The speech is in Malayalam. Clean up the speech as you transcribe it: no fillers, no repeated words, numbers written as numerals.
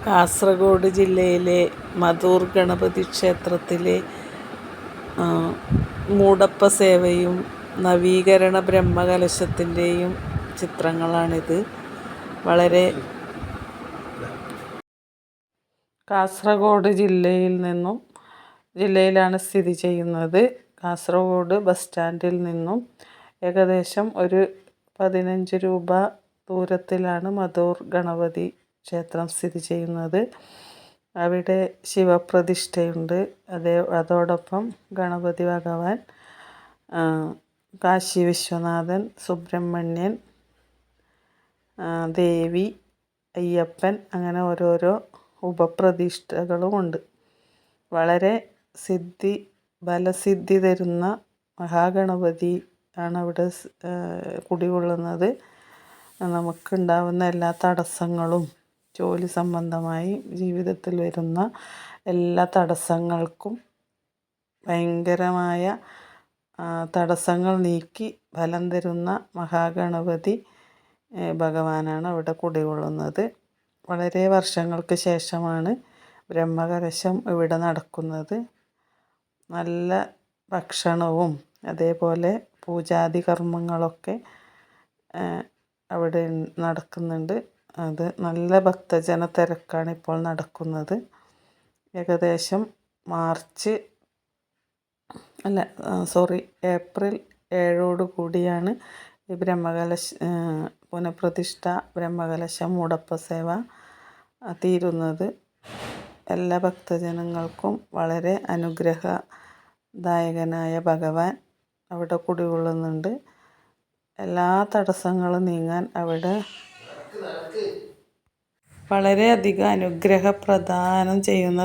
കാസർഗോഡ് ജില്ലയിലെ മധൂർ ഗണപതി ക്ഷേത്രത്തിലെ മൂടപ്പ സേവയും നവീകരണ ബ്രഹ്മകലശത്തിൻ്റെയും ചിത്രങ്ങളാണിത്. കാസർഗോഡ് ജില്ലയിലാണ് സ്ഥിതി ചെയ്യുന്നത്. കാസർഗോഡ് ബസ് സ്റ്റാൻഡിൽ നിന്നും ഏകദേശം ഒരു 15 രൂപ ദൂരത്തിലാണ് മധൂർ ഗണപതി ക്ഷേത്രം സ്ഥിതി ചെയ്യുന്നത്. അവിടെ ശിവപ്രതിഷ്ഠയുണ്ട്. അതോടൊപ്പം ഗണപതി ഭഗവാൻ, കാശി വിശ്വനാഥൻ, സുബ്രഹ്മണ്യൻ, ദേവി, അയ്യപ്പൻ, അങ്ങനെ ഓരോരോ ഉപപ്രതിഷ്ഠകളുമുണ്ട്. വളരെ ബലസിദ്ധി തരുന്ന മഹാഗണപതി ആണ് അവിടെ കുടികൊള്ളുന്നത്. നമുക്കുണ്ടാവുന്ന എല്ലാ തടസ്സങ്ങളും, ജോലി സംബന്ധമായി ജീവിതത്തിൽ വരുന്ന എല്ലാ തടസ്സങ്ങൾക്കും ഭയങ്കരമായ തടസ്സങ്ങൾ നീക്കി ഫലം തരുന്ന മഹാഗണപതി ഭഗവാനാണ് അവിടെ കുടികൊള്ളുന്നത്. വളരെ വർഷങ്ങൾക്ക് ശേഷമാണ് ബ്രഹ്മകലശം ഇവിടെ നടക്കുന്നത്. നല്ല ഭക്ഷണവും അതേപോലെ പൂജാതി കർമ്മങ്ങളൊക്കെ അവിടെ നടക്കുന്നുണ്ട്. അത് നല്ല ഭക്തജന തിരക്കാണ് ഇപ്പോൾ നടക്കുന്നത്. ഏകദേശം ഏപ്രിൽ 7 കൂടിയാണ് ഈ പുനഃപ്രതിഷ്ഠ ബ്രഹ്മകലശം മൂടപ്പ സേവ തീരുന്നത്. എല്ലാ ഭക്തജനങ്ങൾക്കും വളരെ അനുഗ്രഹദായകനായ ഭഗവാൻ അവിടെ കുടികൊള്ളുന്നുണ്ട്. എല്ലാ തടസ്സങ്ങളും നീങ്ങാൻ അവിടെ വളരെയധികം അനുഗ്രഹം പ്രദാനം ചെയ്യുന്ന